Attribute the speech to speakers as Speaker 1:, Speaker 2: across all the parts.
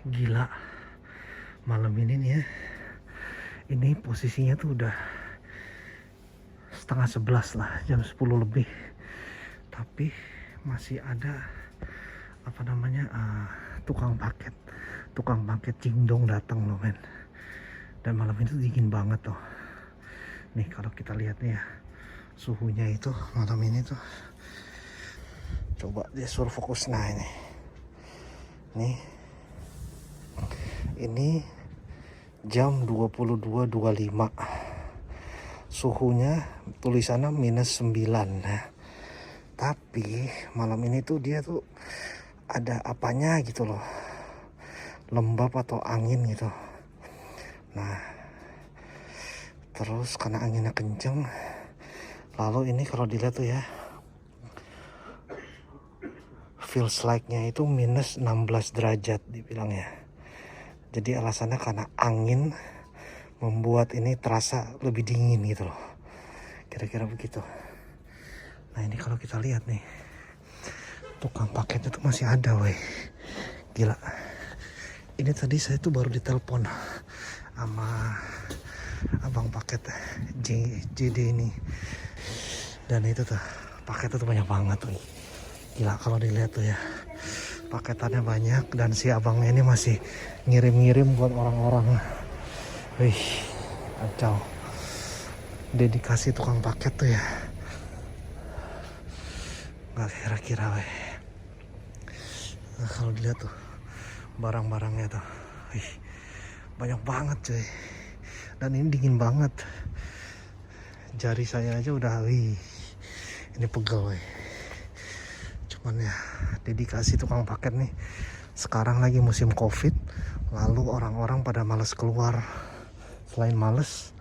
Speaker 1: Gila, malam ini nih ya, ini posisinya tuh udah setengah 11 lah, jam 10 lebih, tapi masih ada apa namanya tukang paket cingdong datang loh men. Dan malam itu dingin banget tuh nih, kalau kita lihat nih ya, suhunya itu malam ini tuh, coba dia suruh fokus. Nah ini jam 22.25, suhunya tulisannya -9. Nah, tapi malam ini tuh dia tuh ada apanya gitu loh, lembab atau angin gitu. Nah, terus karena anginnya kenceng, lalu ini kalau dilihat tuh ya, feels like-nya itu -16 derajat dibilangnya. Jadi alasannya karena angin membuat ini terasa lebih dingin gitu loh, kira-kira begitu. Nah ini kalau kita lihat nih, tukang paketnya tuh masih ada weh. Gila, ini tadi saya tuh baru ditelepon sama abang paket JD ini, dan itu tuh paketnya tuh banyak banget tuh. Gila kalau dilihat tuh ya, paketannya banyak, dan si abangnya ini masih ngirim-ngirim buat orang-orang. Wih, kacau. Dedikasi tukang paket tuh ya, nggak kira-kira weh. Nah, kalau dilihat tuh barang-barangnya tuh, wih, banyak banget cuy. Dan ini dingin banget, jari saya aja udah, wih, ini pegel weh. Cuman ya, dedikasi tukang paket nih. Sekarang lagi musim COVID, lalu orang-orang pada males keluar. Selain males,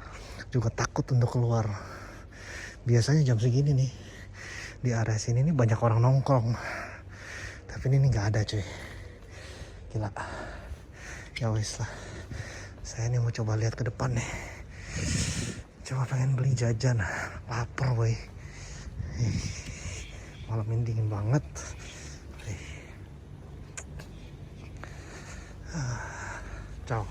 Speaker 1: juga takut untuk keluar. Biasanya jam segini nih, di area sini nih banyak orang nongkrong, tapi ini nggak ada cuy. Gila. Ya wis lah, saya nih mau coba lihat ke depan nih. Coba pengen beli jajan, lapar boy. Malam ini dingin banget. Ciao.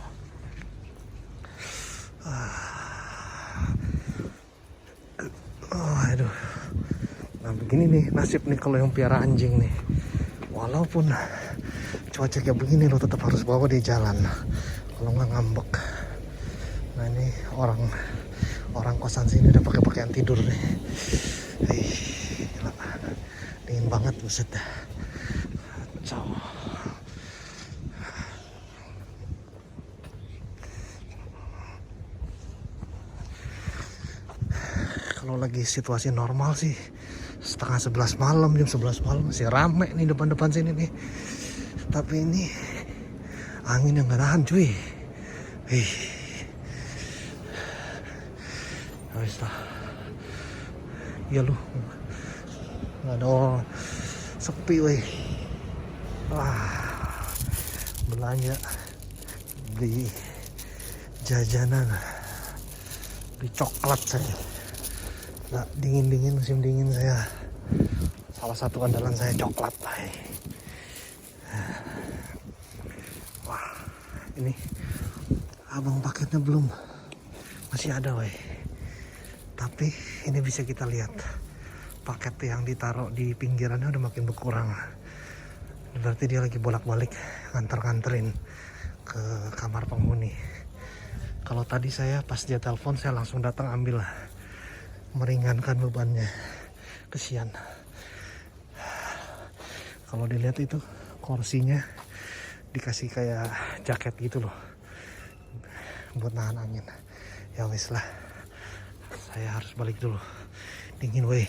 Speaker 1: Aduh. Nah begini nih nasib nih kalau yang piara anjing nih. Walaupun cuaca kayak begini, lo tetap harus bawa dia jalan, kalau nggak ngambek. Nah ini orang kosan sini udah pakai pakaian tidur nih. Gila, dingin banget buset dah. Ciao. Kalau lagi situasi normal sih setengah 11 malam, jam 11 malam masih rame nih depan-depan sini nih. Tapi ini angin yang gak nahan cuy. Habis lah. Iya lu, gak ada orang, sepi weh. Belanja, beli jajanan, beli coklat saya. Nah, dingin-dingin, musim dingin saya, salah satu andalan saya coklat. Wah, ini abang paketnya belum, masih ada weh. Tapi ini bisa kita lihat, paket yang ditaruh di pinggirannya udah makin berkurang. Berarti dia lagi bolak-balik nganter-nganterin ke kamar penghuni. Kalau tadi saya pas dia telepon, saya langsung datang ambil lah, meringankan bebannya. Kesian. Kalau dilihat itu kursinya dikasih kayak jaket gitu loh, buat nahan angin. Ya wis lah, saya harus balik dulu, dingin weh.